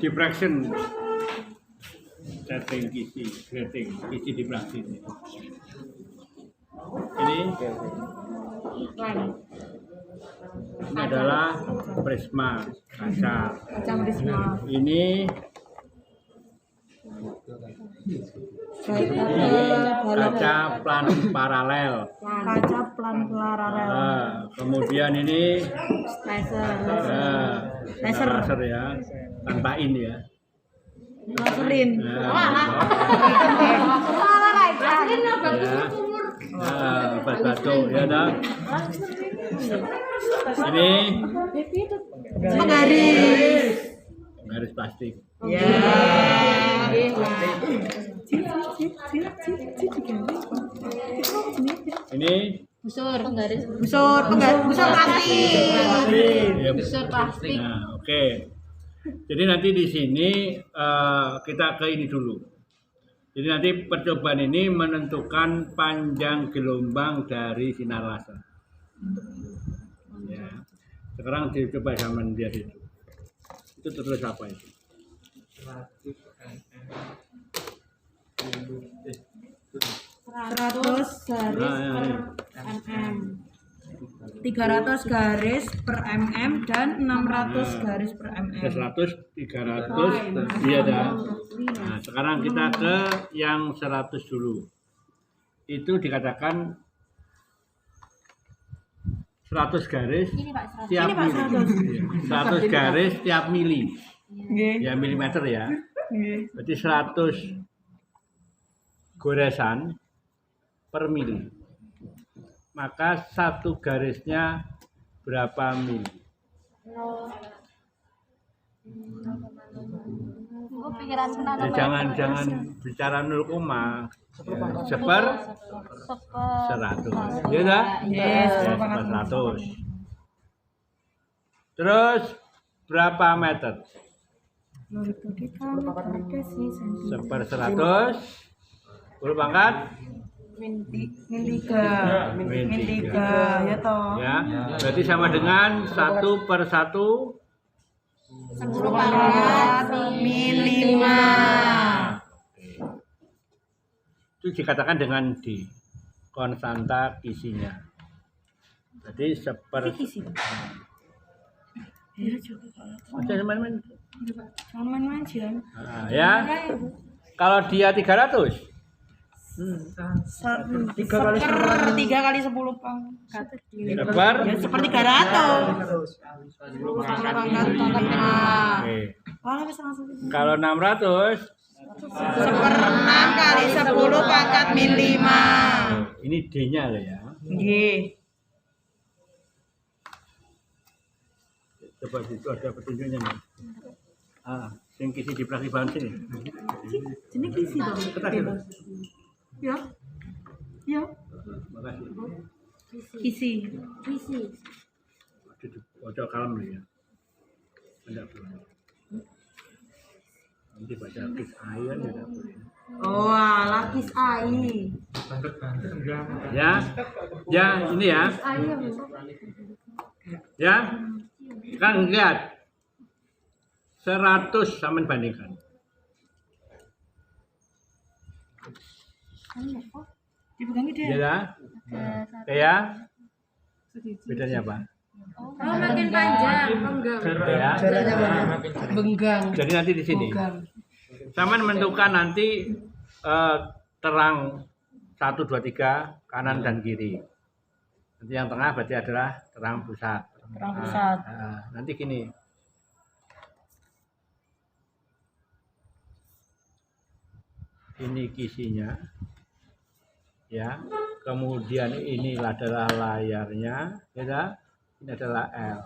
diffraction setting kisi grating kisi diffraction ini adalah prisma kaca. Ini kaca plan paralel. Kemudian ini laser ya, tanpa in ya. Laserin. Batu ya dah. Ini penggaris plastik. Ya. Ini busur plastik. Nah, oke. Jadi nanti di sini kita ke ini dulu. Jadi nanti percobaan ini menentukan panjang gelombang dari sinar laser. Ya. Sekarang dicoba sama lihat itu. Itu terus apa itu? 100 garis per mm, 300 garis per mm dan 600 garis per mm. 100, 300, iya dah. Nah, sekarang kita ke yang 100 dulu. Itu dikatakan 100 garis tiap mili. 100 garis tiap mili. Ya milimeter ya. Berarti 100 goresan per mili. Maka satu garisnya berapa mili? Jangan bicara 0, seper 100. Iya dah? Yes, seper 100. Terus berapa meter? Seper 100 10 pangkat min 3 ya toh ya, berarti sama dengan 1/1 10 pangkat min 5. Itu dikatakan dengan D, konstanta kisinya. Jadi seper main-main ya. Kalau dia 300 3 kali 10 pangkat seper 300 kalau 600 seper 6 kali 10 pangkat min 5. Ini D nya loh ya. Coba itu ada petunjuknya nih. Yang kisi di belakang bahan sini. Sini kisi dong. Ya. Makasih. Kisi. Ojo kalem loh ya. Enggak boleh. Nanti baca kis air enggak boleh. Oh, alah kis air. Ya, ini ya. Ya. Kan lihat. 100 sama bandingkan. Ya, ya. Bedanya apa? Makin panjang, Ya. benggang. Jadi nanti di sini. Sama menentukan nanti terang 1, 2, 3 kanan dan kiri. Nanti yang tengah berarti adalah terang pusat. Nanti gini. Ini kisinya, ya. Kemudian ini adalah layarnya, ya. Ini adalah L.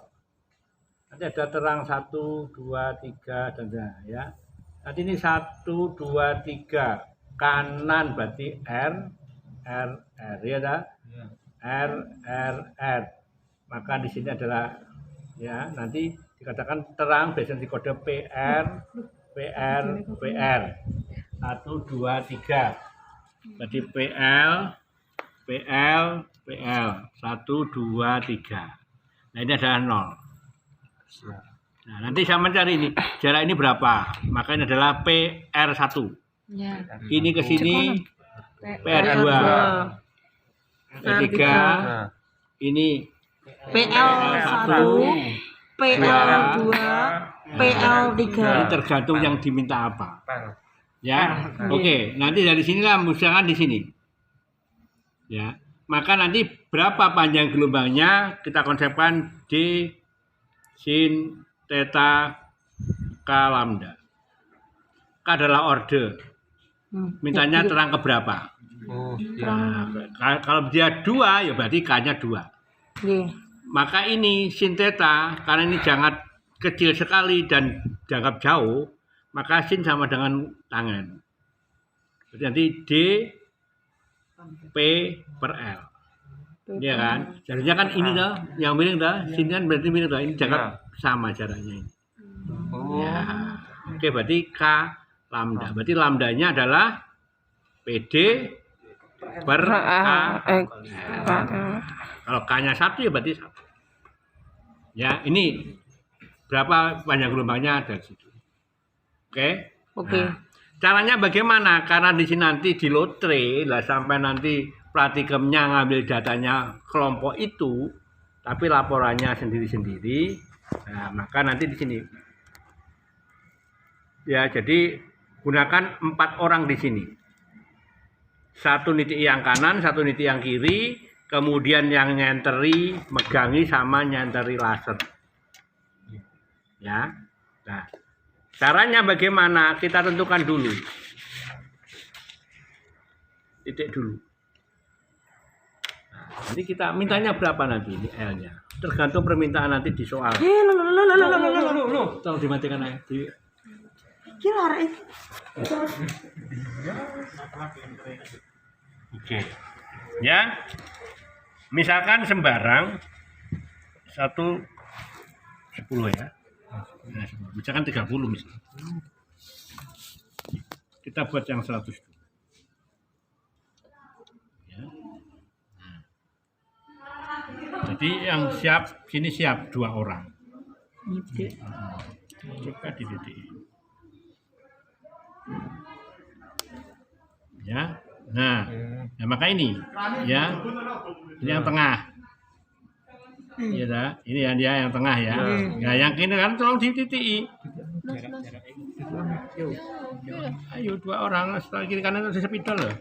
Nanti ada terang 1, 2, 3 dan ya. Nanti ini 1, 2, 3 kanan berarti R, ya dah. R. Maka di sini adalah ya nanti dikatakan terang biasanya di kode PR. 1, 2, 3. Jadi PL 1, 2, 3. Nah ini adalah 0. Nah, nanti saya mencari ini jarak ini berapa. Maka ini adalah PR1. Ya. Ini ke sini PR2. PR3. Ini PL1, PL2, PL3. Ini tergantung yang diminta apa. Ya. Oke, nanti dari sinilah misalkan di sini. Ya. Maka nanti berapa panjang gelombangnya kita konsepkan D sin theta K lambda. K adalah order. Mintanya terang ke berapa? Nah, kalau dia 2 ya berarti K-nya 2. Maka ini sin theta karena ini jangka kecil sekali dan jangka jauh, maka sin sama dengan tangan. Jadi nanti D P per L. Iya kan? Jadinya kan ini dah, yang miring dah, sin kan berarti miring dah. Ini jangka sama jaraknya ini. Ya. Oke, berarti K lambda. Berarti lambdanya adalah PD per K. Kalau K-nya 1 ya berarti 1. Ya, ini berapa panjang gelombangnya ada di situ. Oke? Nah, caranya bagaimana? Karena di sini nanti di lotre lah sampai nanti pratikemnya ngambil datanya kelompok itu, tapi laporannya sendiri-sendiri. Nah, maka nanti di sini. Ya, jadi gunakan 4 orang di sini. 1 niti yang kanan, 1 niti yang kiri, kemudian yang nyenteri, megangi sama nyenteri laser. Ya. Nah, caranya bagaimana? Kita tentukan dulu. Titik dulu. Nah, nanti kita mintanya berapa nanti ini L-nya? Tergantung permintaan nanti di soal. Tolong dimatikan aja. Oke. Ya. Misalkan sembarang 1/10 ya. Nah, misalkan 30 misalnya. Kita buat yang 100. Ya. Nah. Jadi yang siap sini siap 2 orang. Coba di titik. Ya. Nah, maka ini ya. Ini yang tengah. Iya dah. Ini ya dia yang tengah ya. Nah, yang kini kan tolong dititiki. Ayo 2 orang setelah kiri kanan ada spidol loh.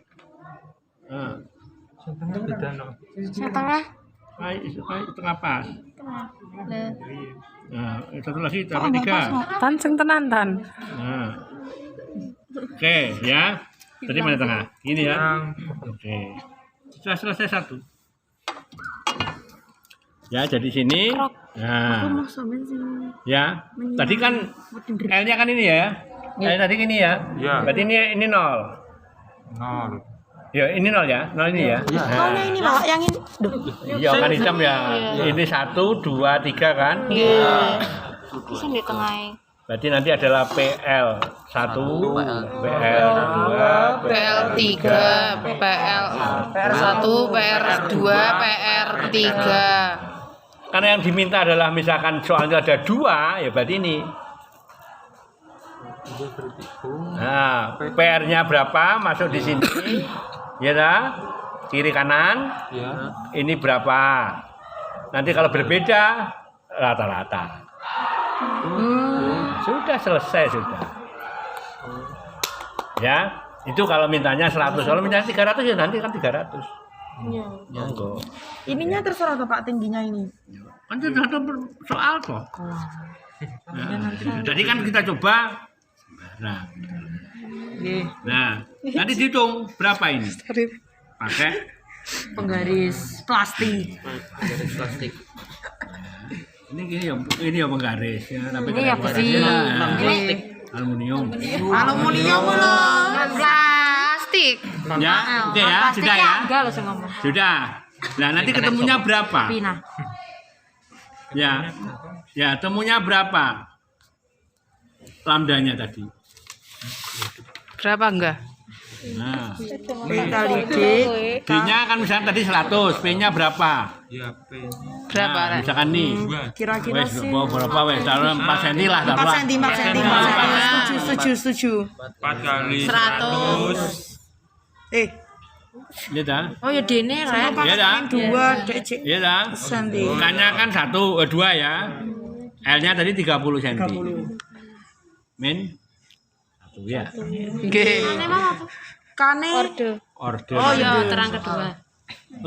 Nah. Yang tengah. Tengah pas. Nah, satu lagi dapat 3. Tan sing tenan tan. Nah. Oke, ya. Tadi mana tengah? Ini ya. Oke. Sudah selesai 1. Ya, jadi sini. Nah. Ya. Tadi kan L-nya kan ini ya. L tadi ini ya. Berarti ini 0. Ya, ini 0 ya. 0 ini ya. Nolnya ini loh, yang ini. Iya, kan hitam ya. Ini 1, 2, 3 kan? Iya. Bisa di tengah. Berarti nanti adalah PL1, PL2, PL3, PR1, PR2, PR3. Karena yang diminta adalah misalkan soalnya ada 2, ya berarti ini. Nah, PR-nya berapa masuk di sini? Ya dah, kiri kanan. Ini berapa? Nanti kalau berbeda rata-rata. Sudah selesai sudah. Ya, itu kalau mintanya 100, kalau mintanya 300 ya nanti kan 300. Iya. Ya, kok. Ininya terserah tuh Pak tingginya ini. Kan sudah ada soal kok. Nah, jadi kan kita coba. Nah, nanti dihitung berapa ini? Pakai Penggaris plastik. ini ya penggaris ya, tapi Ini ya besi. plastik, aluminium. Aluminium loh. Plastik. Ya, oke ya, sudah ya. Enggak loh saya ngomong. Sudah. Nah, nanti ketemunya berapa? Pina. Ya. Ya, temunya berapa? Lambdanya tadi. Berapa enggak? Nah, B kali D. D-nya kan misalnya tadi 100, P-nya berapa? Berapa, Nah, Rek? misalkan nih. Kira-kira Wes, sih berapa wes? Taruh 4 cm lah, 4 taruh. cm, 4 cm. Setuju. 4 kali 100. Iya dah. Oh ya dene rek. Iya dah. 2 DC Iya dah. cm. Bukannya kan 2 ya. L-nya tadi 30 cm. Min 1 ya. Nggih. Kane Order. Oh ya terang kedua.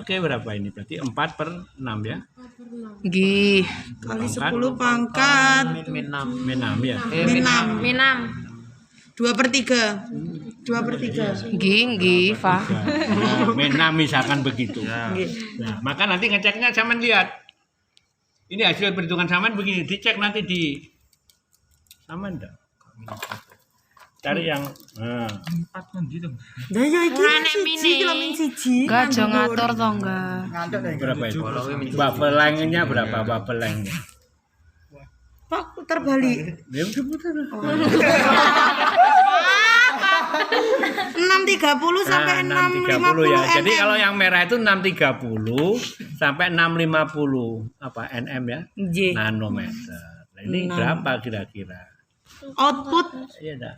Oke, berapa ini? Berarti 4/6 ya. Nggih. kali 10 pangkat Min 6 ya. min 6. Minam. 2/3. 2/3. Nggih, Fa. Nah, min 6 misalkan begitu. Nggih. Nah, maka nanti ngeceknya Saman lihat. Ini hasil perhitungan Saman begini, dicek nanti di Saman enggak? Cari yang Lah ya iki siji kilo min siji. Enggak aja ngatur to enggak. berapa itu? Bubble lengthnya berapa bubble lengthnya? Pak terbalik. Ya udah putar. 630 sampai 630 ya. 650 Jadi kalau yang merah itu 630 sampai 650 apa nm ya? J. Nanometer. Nah, ini berapa kira-kira? Output Iya dah.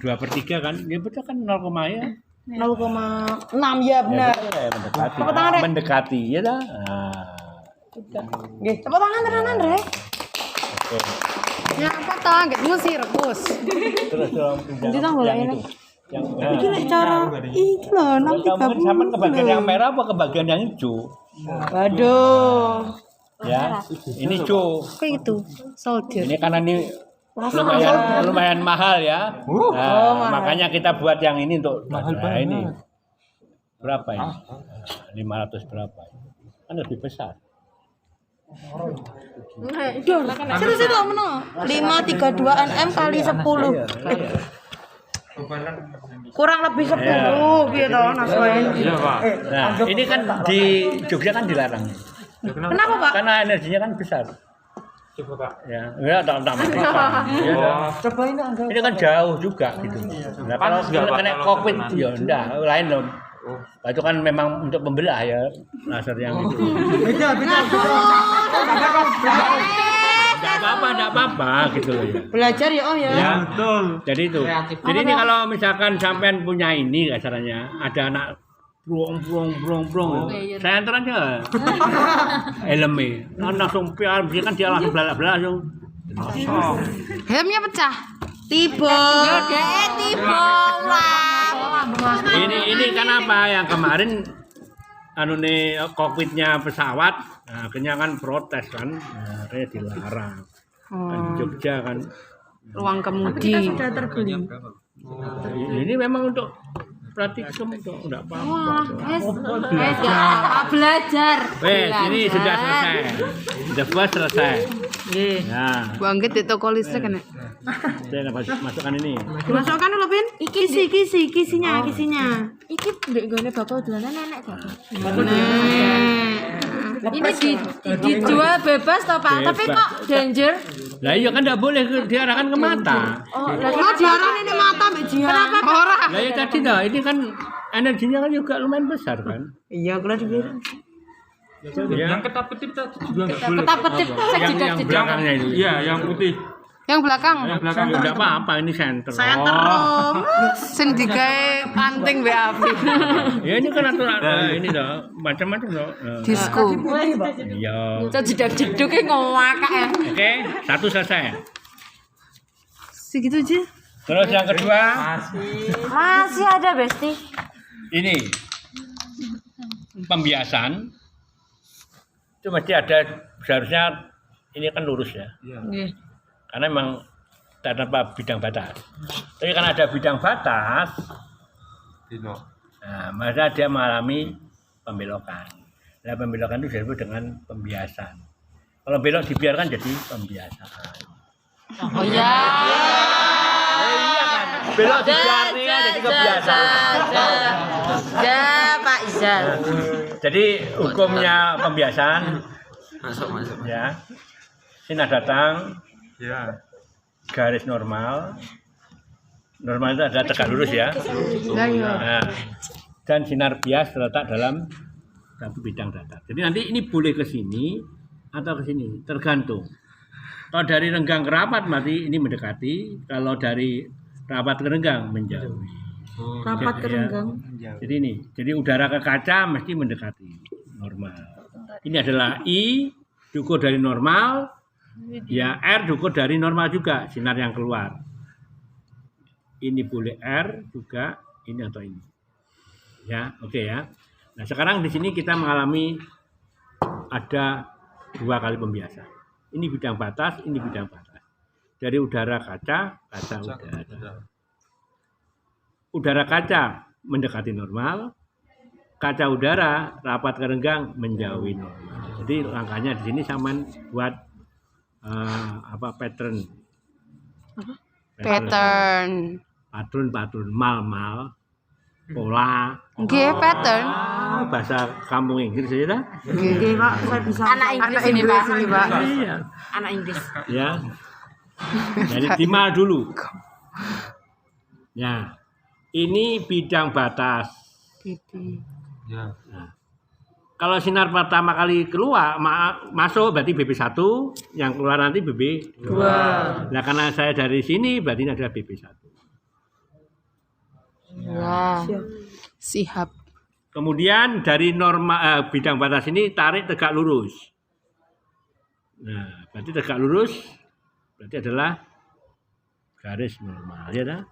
2/3 kan? Ya betul kan 0, ya. 0,6 ya benar. Ya, mendekati. Tepuk tangan, Rek. Mendekati ya dah. Nah. Nggih, tepuk tangan tenanan, Rek. Oke. Ya apa toh, nggak ngusir, Bos. Terus dong yang itu. Yang Iki nek cara iki lho kamu sama ke 630. bagian yang merah apa ke bagian yang hijau? Waduh. Ya. Ini hijau. Kayak itu. Soldier. Ini karena ini lumayan mahal ya. Nah, makanya kita buat yang ini untuk mahal ini. Berapa ini? 500 berapa? Kan lebih besar. Situ meno. 532 nm kali 10. Kurang lebih 10 piye to Naswain? Nah, ini kan di Jogja kan dilarang. Kenapa, Pak? Karena energinya kan besar. Coba Pak. Ya, enggak tak Cobain enggak. Ini kan jauh juga gitu. Nah, kalau kena COVID ya enggak, lain dong. Itu kan memang untuk membelah ya laser yang itu. Enggak apa-apa gitu loh ya. Belajar ya oh ya. Ya, betul. Jadi itu. Jadi ini kalau misalkan sampean punya ini acaranya ada anak brong. Saya antar aja. Helmnya. Langsung piar, kan dia langsung belak-belak langsung. Helmnya pecah. Tiba. Tiba lah. Ini kan apa yang kemarin anu nih kokpitnya pesawat, nah, akhirnya kan protes kan, nah, akhirnya dilarang. Kan di Jogja kan. Ruang kemudi. Sudah terbeli. Ini memang untuk praktikum tuh enggak apa-apa. Belajar. Wes, ini sudah selesai. The first selesai. Nggih. Nah, Bangkit di toko listrik kan. saya masukkan ini. Dimasukkan dulu, Pin. Kisinya. Iki ndek gone bapak dolanan nenek kok. Ini dijual bebas toh Pak, tapi kok danger. Lah iya kan enggak boleh diarahkan ke mata. Oh, Ngajaran ini mata Mbak Jihan. Kenapa, Pak? Ora. Lah ya tadi dah, ini kan energinya kan juga lumayan besar kan. Iya, kula dibilang. Yang ketap-ketip juga nggak boleh. Ketap-ketip yang belakangnya itu. Iya, yang putih. Yang belakang. Yang belakang Enggak apa-apa, ini senter. Sing digawe panting mbek api. Ya ini kan aturan ini dah, macam-macam dah. Disco. Iya. Jedak-jeduke ngowakak ya. Oke, satu selesai. Segitu aja. Terus yang kedua, Masih ada Besti. ini pembiasan. Itu mesti ada, seharusnya ini kan lurus ya. Nggih. Karena memang tanpa bidang batas. Tapi kan ada bidang batas, nah, maka dia mengalami pembelokan. Nah, pembelokan itu disebut dengan pembiasan. Kalau belok dibiarkan jadi pembiasaan. Oh iya. Belok dibiarkan jadi kebiasaan. Ya Pak Izal. Jadi hukumnya pembiasan, Masuk. ya. Sini datang Ya. garis normal. normal itu ada tegak lurus ya. Lah iya. Nah, dan sinar bias terletak dalam satu bidang datar. Jadi nanti ini boleh ke sini atau ke sini, tergantung. Kalau dari renggang ke rapat berarti ini mendekati, kalau dari rapat ke renggang menjauhi. Rapat ke renggang. Jadi ini, jadi udara ke kaca mesti mendekati normal. Ini adalah I diukur dari normal, ya R diukur dari normal juga sinar yang keluar. Ini boleh R juga, ini atau ini. Ya, oke ya. Nah sekarang di sini kita mengalami ada 2 kali pembiasan. Ini bidang batas, ini bidang batas. Dari udara kaca, kaca udara. Udara kaca mendekati normal, kaca udara rapat ke renggang menjauhi normal. Jadi langkahnya di sini sama buat pattern. Pattern, mal, pola. Nggih, pattern. Bahasa kampung Inggris ya. Oke, Pak, saya bisa. Anak Inggris ini, Pak. Pak. Iya. Anak Inggris. Ya. Jadi timal dulu. Ya. Ini bidang batas. Ya. Nah, kalau sinar pertama kali keluar masuk berarti BB1, yang keluar nanti BB2. Nah, karena saya dari sini berarti ini adalah BB1. Wah. Sihab. Kemudian dari norma bidang batas ini tarik tegak lurus. Nah, berarti tegak lurus berarti adalah garis normal ya dah.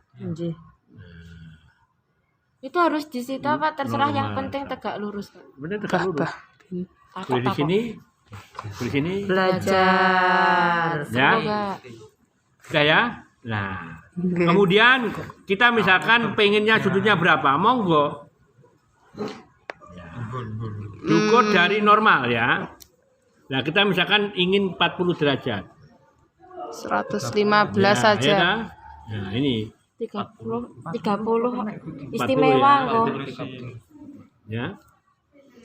Itu harus di situ apa terserah yang Normal. penting tegak lurus. Benar tegak lurus. Takut Boleh di sini. Boleh di sini. Belajar. Ya. Sudah ya. Nah, kemudian kita misalkan pengennya sudutnya berapa? Monggo. Diukur dari normal ya. Nah, kita misalkan ingin 40 derajat. 115 Ya, saja. ya dah. Nah, ini 30 istimewa kok. ya.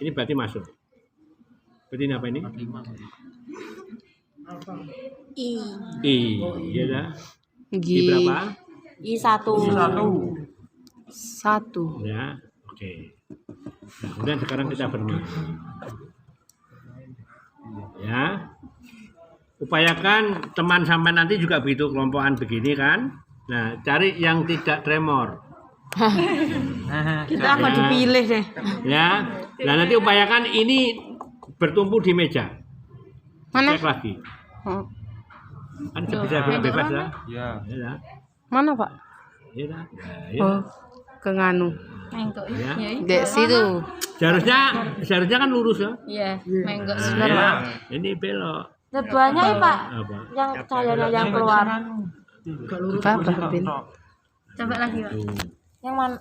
Ini berarti masuk. Berarti ini apa ini? I. Ya dah. I Nggih. berapa? I1. Satu. Ya. Oke. Nah, kemudian sekarang kita bermain. Ya. Upayakan teman sampai nanti juga begitu kelompokan begini kan. Nah, cari yang tidak tremor. Kita akan dipilih deh. Ya. Nah, nanti upayakan ini bertumpu di meja. Mana? Cek lagi. Oh. Kan bisa bebas lah. Ya. Ya dah. Mana, Pak? Ya dah. Nah, ya. Oh, ke nganu. Mengko. Ya. Dek situ. Seharusnya kan lurus ya. Iya, mengko. Nah, ya. Ini belok. Banyak ya, Pak. Apa? Yang cahayanya yang keluar. Apa, Bin? Coba lagi, Pak. Tuh. Yang mana?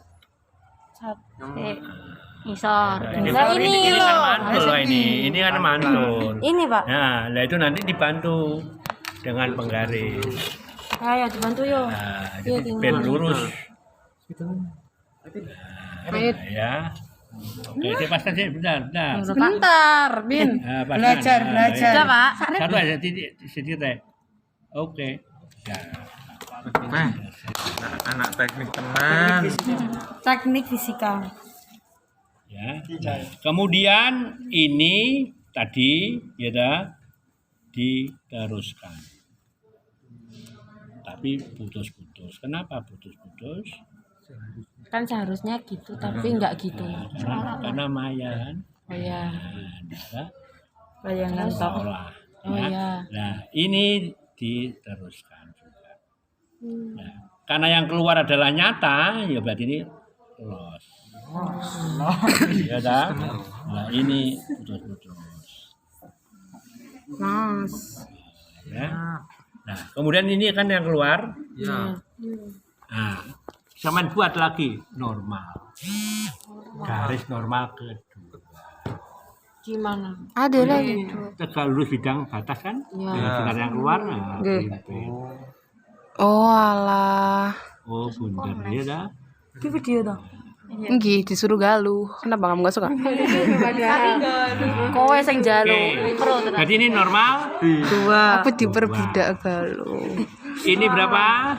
Isor. Ini Nah, kan ini loh. mantul lah ini. Ini kan mantul. Ini, Pak. Nah, itu nanti dibantu dengan penggaris. Ayo dibantu yo. Nah, Iya, jadi tinggal. biar lurus. Baik. Ya. Oke, saya paskan sih, bentar. Sebentar, Bin. Nah, paskan. Belajar, Nah, belajar. ya. Pak. Satu aja, sedikit deh. Oke. Ya. Anak teknik tenan. Teknik fisika. Ya. Nah, kemudian ini tadi ya dah diteruskan. Tapi putus-putus. Kenapa putus-putus? Kan seharusnya gitu, tapi enggak gitu. Karena maya kan. Oh ya. Nah, Bayangan tok. seolah. Oh Ya. ya. Nah, ini diteruskan juga. Nah, karena yang keluar adalah nyata, ya berarti ini los. Ya dah. Nah, ini putus-putus. Mas. Ya. Nah, kemudian ini kan yang keluar. Ya. Nah, zaman buat lagi normal. Garis normal kedua. Gimana? Ada lagi. Tegak lurus bidang batas kan? Ya. Nah, sinar yang keluar. Nah, pimpin. Oh, alah. Oh, bundar ya dah. Itu video dong. Nggih, disuruh galuh. Kenapa kamu gak suka? Kowe sing jalu. Oke. Jadi ini normal. Dua. Apa diperbudak galuh? Ini berapa?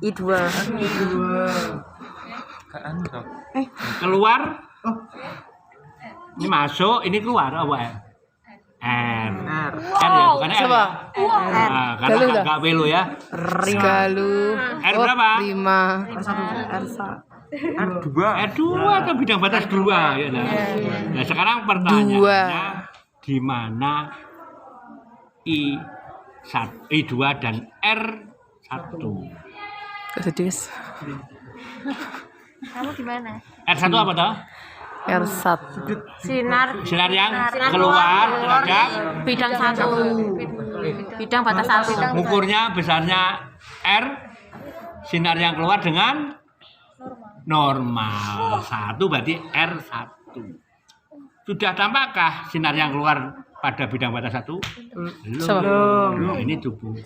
I2. Kan toh. Keluar. Ini masuk, ini keluar apa ya? R. R ya, bukan R. Coba. Ya? Nah, karena Galuh dah. agak belo ya. Galuh. R berapa? 5. R2. R2 atau bidang batas 2 ya. Nah, sekarang pertanyaannya di mana I2 dan R1? Kesedis. Kamu gimana? R1 apa toh? R1. Sinar yang keluar terhadap Bidang 1. Bidang batas 1. ukurnya besarnya R, sinar yang keluar dengan normal 1 berarti R1. Sudah tampakkah sinar yang keluar pada bidang batas 1? Belum. Ini tubuh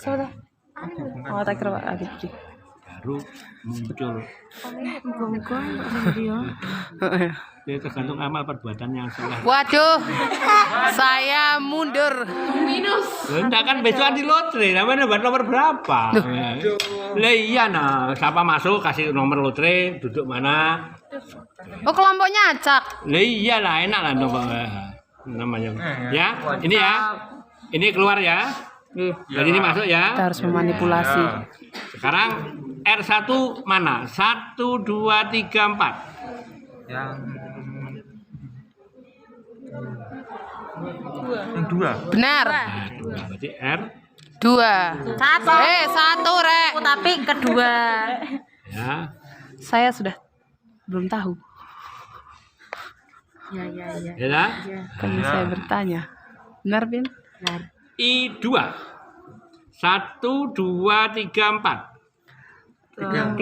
Oh, tak kira Pak Adit. baru muncul. Ya, tergantung amal perbuatan yang salah. Waduh, saya mundur. Enggak kan besok di lotre, namanya buat nomor berapa? Lah iya nah, siapa masuk kasih nomor lotre, duduk mana? Oh, kelompoknya acak. Lah iyalah enak lah nomor namanya. Ya, ini ya. Ini keluar ya. Dan ini masuk ya. Kita harus memanipulasi. Sekarang R1 mana? 1 2 3 4. Yang 2. Benar. Nah, 2 berarti R 2. 1 rek. Tapi kedua. ya. Saya sudah belum tahu. Ya. Ya dah? Kan saya bertanya. Benar, Bin? I2 1 2 3 4. Tiga.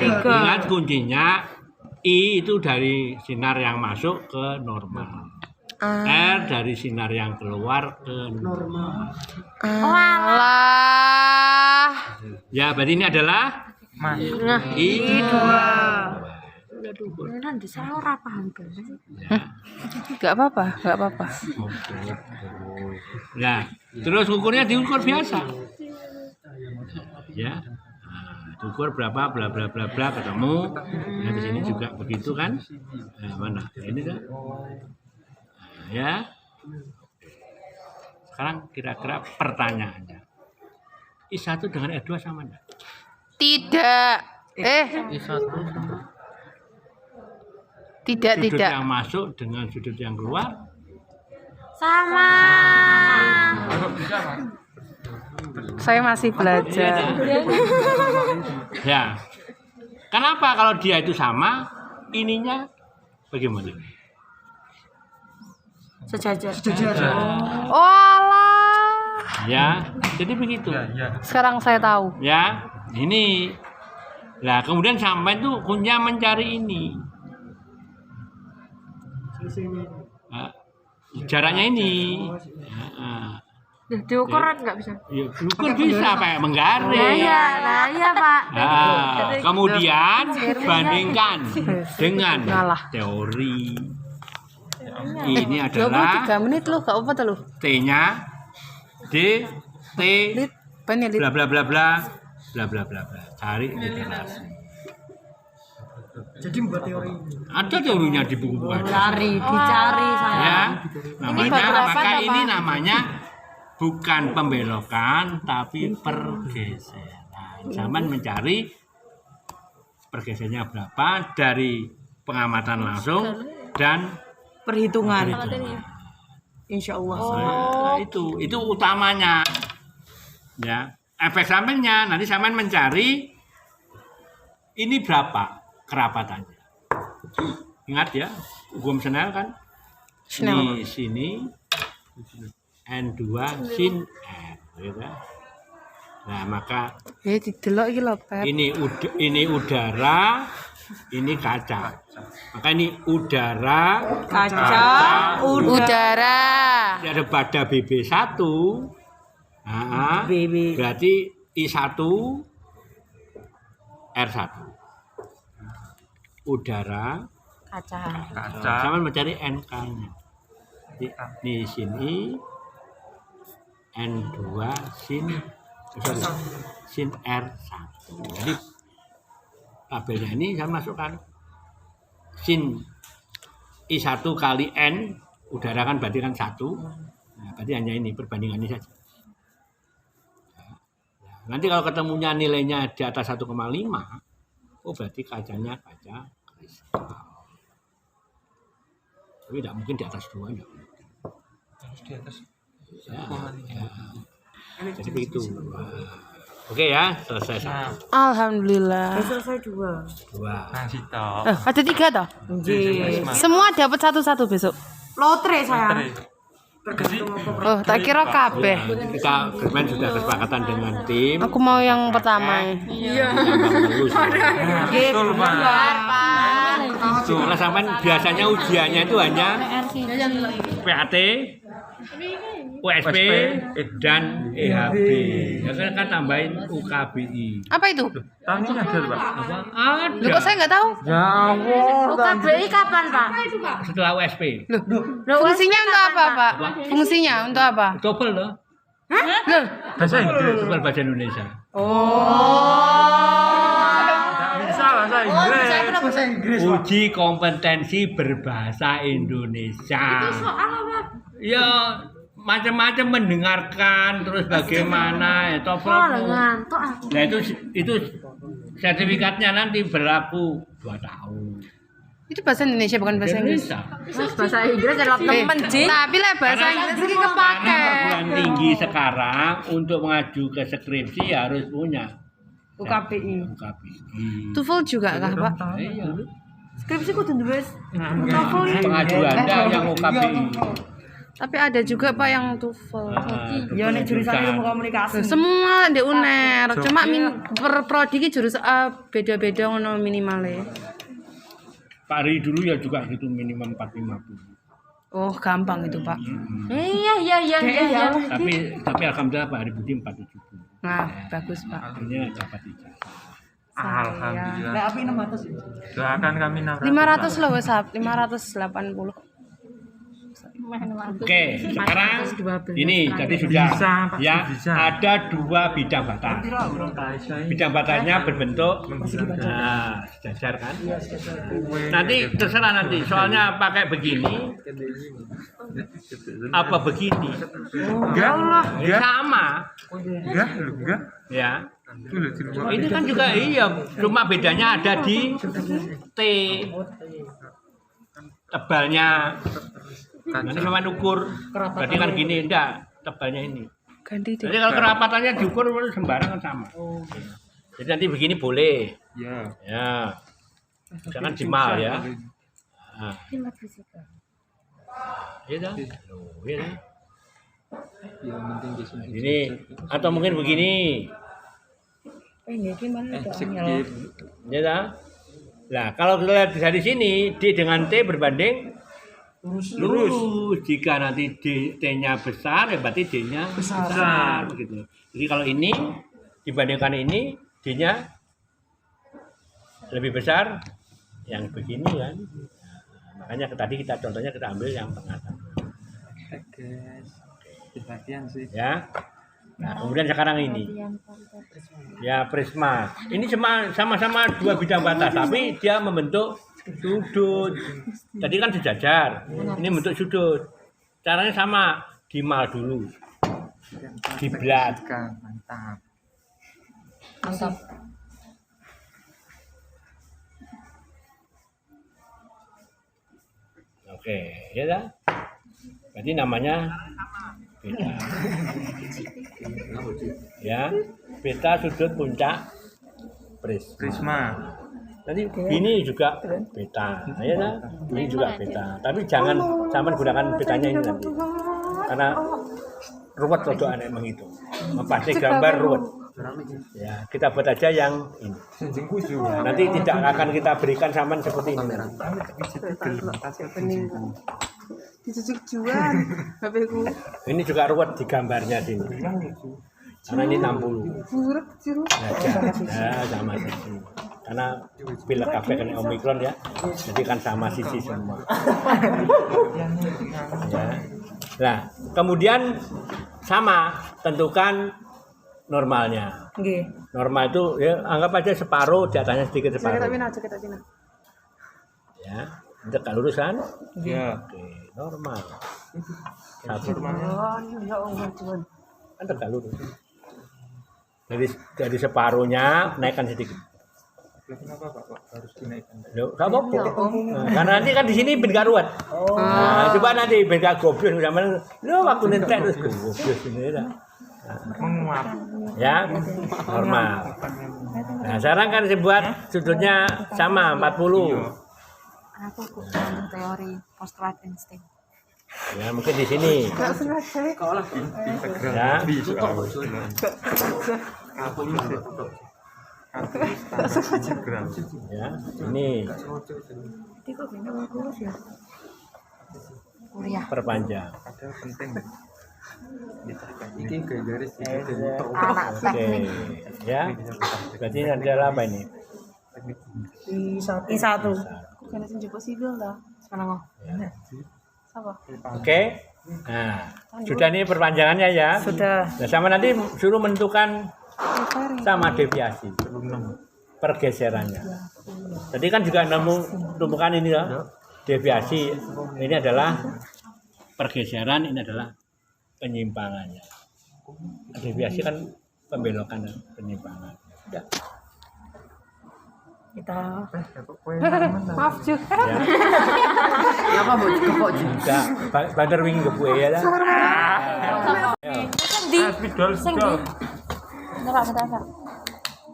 Ingat kuncinya I itu dari sinar yang masuk ke normal. R dari sinar yang keluar ke normal. Alah. Ya, berarti ini adalah I2. Nanti saya ora paham guys. Gak apa-apa. Nah, terus ukurnya diukur biasa. Ya. Nah, diukur berapa bla bla bla bla ketemu. Nah, di sini juga begitu kan? Nah, mana? Nah, ini kan. Nah, ya. Sekarang kira-kira pertanyaannya. I1 dengan R2 sama enggak? Tidak. Tidak. Sudut yang masuk dengan sudut yang keluar Sama. Saya masih belajar. ya. Kenapa kalau dia itu sama, ininya bagaimana? Sejajar. Oh, alah. Ya, jadi begitu. Sekarang saya tahu. Ya, ini. Nah, kemudian sampai tuh kuncinya mencari ini. Nah, jaraknya ini. Diukur nggak bisa. Ya, ukur bisa pakai menggaris. Iya Pak. Nah, kemudian bandingkan dengan Ngalah. teori. Ini adalah 23 menit loh, gak apa tuh loh. T-nya D T Banyak bla bla bla bla bla bla bla bla. Cari literasi. Jadi membuat teori. Ada teorinya di buku ada. Dicari saya. Ya, namanya bab maka apa, ini Pak? namanya bukan pembelokan tapi pergeseran. Zaman mencari pergeserannya berapa dari pengamatan langsung dan Perhitungan. Insya Allah. Nah, itu utamanya. Ya, efek sampingnya nanti sampean mencari ini berapa kerapatannya. Ingat ya, hukum Snell kan? Ini sini N2 sin N, gitu kan? Nah, maka didelok iki lho, Pep. ini udara, ini kaca. Maka ini udara, Kaca, Udara. ada pada BB1. Nah, BB. berarti I1 R1. Udara, Kaca. sama mencari NK-nya. Ini sini N2 sin Sin R1. Jadi tabelnya ini saya masukkan sin I1 kali N, udara kan berarti kan 1. Nah, berarti hanya ini perbandingan ini saja. Nah, nanti kalau ketemunya nilainya di atas 1,5, oh berarti kacanya kaca kristal. Tapi tidak mungkin di atas 2, enggak. Harus di atas. Ya. Jadi begitu. Oke ya, selesai satu. Alhamdulillah. Selesai 2. Dua. Nah, sitok. Ada 3 toh? Semua dapat satu-satu besok. Lotre sayang. Oh, tak kira kabeh. Nah, kita kemarin sudah kesepakatan dengan tim. Aku mau yang pertama. Betul, Pak. Karena sampai biasanya ujiannya itu hanya PAT, USP, dan EHB. Ya kan tambahin UKBI. Apa itu? Tahun ini ada, Pak. Ada. Loh, kok saya nggak tahu? Ya Allah. UKBI kapan, Pak? Setelah USP. Loh, fungsinya untuk apa, Pak? Fungsinya untuk apa? TOEFL loh. Loh, Bahasa Inggris. TOEFL bahasa Indonesia. Nggak bisa bahasa Inggris. Uji kompetensi berbahasa Indonesia. Itu soal apa? Ya macam-macam mendengarkan terus bagaimana ya TOEFL. Nah itu sertifikatnya nanti berlaku 2 tahun. itu bahasa Indonesia bukan bahasa Inggris. Bahasa Inggris adalah temen, Ji. Tapi lah bahasa Inggris ini kepake. Karena perguruan tinggi sekarang untuk mengaju ke skripsi harus punya UKBI. TOEFL juga kah, Pak? Iya. Skripsi kudu duwe Pengajuan Anda yang UKBI. Tapi ada juga, Pak, yang TOEFL. ya nek jurusan ilmu komunikasi. Semua di UNER, cuma per prodi ki jurusan beda-beda ngono minimale. Pak Ri dulu ya juga gitu minimum 450. Oh, gampang itu, Pak. Iya. Tapi alhamdulillah Pak Hari Budi 470. Nah, bagus, Pak. Akhirnya dapat ijazah. Alhamdulillah. Nek api 600. Doakan kami 500 loh, wes, 580. Oke, sekarang ini jadi sudah Bisa, pasti ya bisa. ada 2 bidang batas. Bidang batasnya berbentuk sejajar kan. Nanti terserah nanti, soalnya pakai begini apa begini. Enggak lah. Sama Enggak. ya. Itu loh, di luar. Ini kan juga iya, cuma bedanya ada di T tebalnya. Nanti sama ukur, berarti kan gini, enggak tebalnya ini. Ganti deh. Jadi kalau kerapatannya diukur sembarangan sama. Jadi nanti begini boleh, Ya. ya. Jangan jimal ya. Nah. Iya dah. Iya dah. Ini atau mungkin begini. Ini gimana Ya dah. Nah, kalau kita lihat dari sini D dengan T berbanding lurus. Jika nanti T-nya besar, ya berarti D-nya besar begitu. Jadi kalau ini dibandingkan ini, D-nya lebih besar yang begini kan. Nah, makanya tadi kita contohnya kita ambil yang tengah. Ya. Nah, kemudian sekarang ini. Ya, prisma. Ini sama-sama 2 bidang batas, tapi dia membentuk sudut. Tadi kan sejajar. Ini bentuk sudut. Caranya sama, dimal dulu. Diblat. Mantap. Oke, ya dah. Berarti namanya beta. Ya, beta sudut puncak prisma. Nanti ini juga beta, ya dah. Ini juga beta. Tapi jangan gunakan betanya ini nanti, karena ruwet rodo aneh menghitung. Pasti gambar ruwet. Ya, kita buat aja yang ini. Nanti tidak akan kita berikan saman seperti ini. Ini juga ruwet di gambarnya sini. Karena ini 60. Ya, sama sisi. Karena pilek kafe kena Omikron ya. Jadi kan sama sisi semua. Ya. Nah, kemudian sama tentukan normalnya. Nggih. Normal itu ya anggap aja separuh, di atasnya sedikit separuh. kita Cina. Ya, ini tegak lurus kan? Ya. Oke, normal. Satu kan tegak lurus. Dari separuhnya naikkan sedikit. Kenapa Pak harus dinaikkan? Loh, gak apa-apa. Nah, karena nanti kan di sini ben karuat. Nah, coba nanti ben goblok sampean. Lho waktu nentek terus goblok ini dah. Menguap. Ya, normal. Nah, sekarang kan saya buat sudutnya sama 40. Aku kok teori post-traumatic instinct. Ya, mungkin di sini. Ya. Ya, ini Kuliah. perpanjang. Padahal penting. Ini garis Anak Oke, teknik. ya. Berarti ini adalah apa ini? I1. Karena jemput sipil dah. Sekarang kok. Apa? Oke. Nah, sudah ini perpanjangannya ya. Sudah. Nah, sama nanti suruh menentukan sama deviasi. Pergeserannya. Tadi kan juga tumpukan ini ya. Deviasi ini adalah pergeseran, ini adalah penyimpangannya. Deviasi kan pembelokan dan penyimpangan. Ya. Kita Maaf juga. Ya. apa mau kepok juga Enggak, bandar wing gebue ya dah. Di. Spidol. Enggak Pak.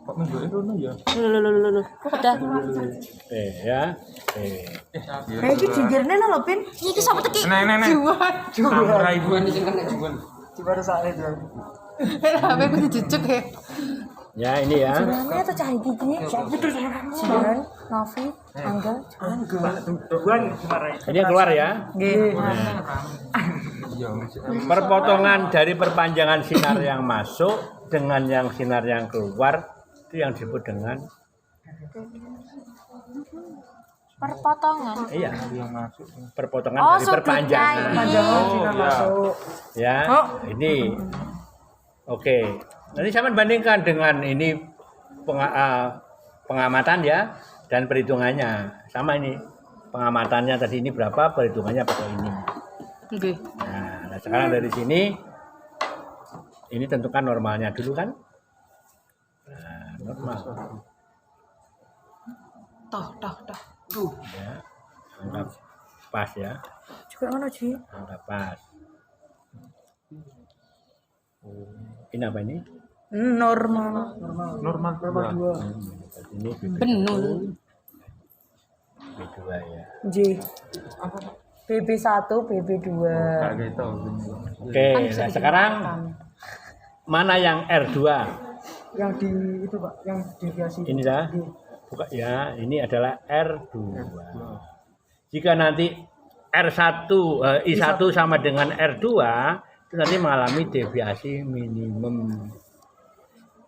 Kok minggu itu ya? Lu. Udah. Ya. iki jinggirne lho, Pin. Iki sapa teki? Nek. Samurai ibu. coba sare itu HP ku dicucuk ya. Ya, ini ya. Namanya tuh cahaya giginya. Siaran, Novi, Angga. Ini yang keluar ya. Nggih. Perpotongan dari perpanjangan sinar yang masuk dengan yang sinar yang keluar itu yang disebut dengan Perpotongan. iya, Yang masuk. perpotongan Oh, dari perpanjangan. Panjangan sinar masuk. Ya, ini. Oke. Nanti saya bandingkan dengan ini pengamatan ya dan perhitungannya. Sama ini. Pengamatannya tadi ini berapa, perhitungannya pakai ini. Oke. Nah, sekarang dari sini ini tentukan normalnya dulu kan? Nah, normal. Toh. Ya. Anggap pas ya. Juga ngono, Ji. Anggap pas. Ini apa ini? Normal. Normal 2. Ini Benul. B2 ya. J. BB1, BB2. Enggak gitu. Oke, nah sekarang mana yang R2? yang di itu Pak yang deviasi Ini dah. Buka ya, ini adalah R2. Jika nanti R1 I1 sama dengan R2, itu nanti mengalami deviasi minimum.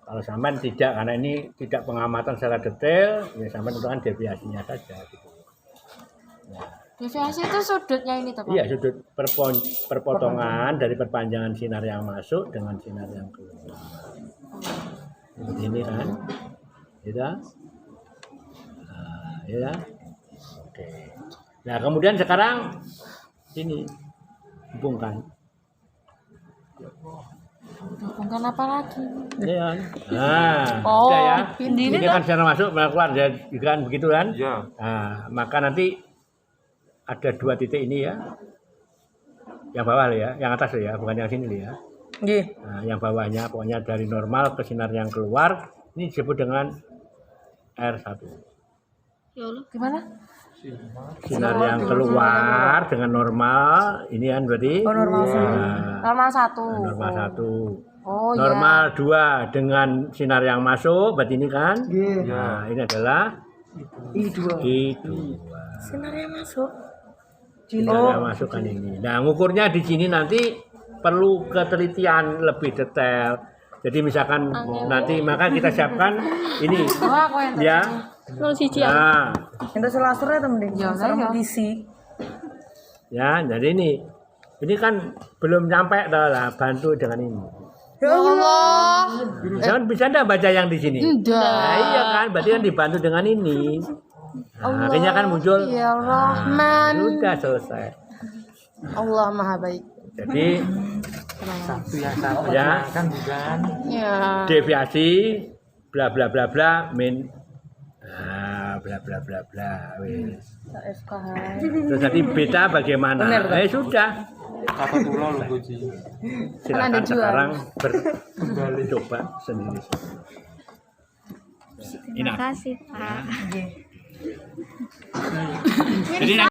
Kalau sampean tidak, karena ini tidak pengamatan secara detail, ya sampean tentukan deviasinya saja gitu. Deviasi itu sudutnya ini tuh Pak. Iya, sudut perpotongan dari perpanjangan sinar yang masuk dengan sinar yang keluar. Seperti ini kan. Ya. Nah, ya. Oke. Nah, kemudian sekarang sini hubungkan. Hubungkan apa lagi? Ya. Nah, Oh, sudah ya. ini Ini kan sinar masuk, keluar jadi kan begitu kan? Ya. Nah, maka nanti ada 2 titik ini ya. Yang bawah loh ya, yang atas loh ya, bukan yang sini loh ya. Nggih. Nah, yang bawahnya pokoknya dari normal ke sinar yang keluar ini disebut dengan R1. Ya Allah, gimana? Sinar yang keluar dengan normal ini kan berarti normal Normal 1. normal 1. Oh Normal 2 dengan sinar yang masuk berarti ini kan. Nggih Nah, ini adalah I2 I2. Sinarnya masuk. Sinar yang masuk kan ini. Nah, ngukurnya di sini nanti perlu ketelitian lebih detail. Jadi misalkan nanti maka kita siapkan ini ya. Oh, aku yang ya. Nah, Itu selasur ya temen. Ya, Sama saya. isi. ya, jadi ini kan belum nyampe dah lah, bantu dengan ini. Ya Allah. Jangan bisa enggak baca yang di sini? Enggak. Nah, iya kan, berarti kan dibantu dengan ini. Nah, akhirnya kan muncul. Ya Rahman. Sudah selesai. Allah Maha Baik. Jadi Satu yang sama ya kan bukan. Ya. deviasi bla bla bla bla min bla bla bla bla wis. FKH. Terus nanti beta bagaimana? Sudah. Kata pulau loh Guci. Silakan Anda jual. sekarang coba sendiri. Terima kasih, Pak. Jadi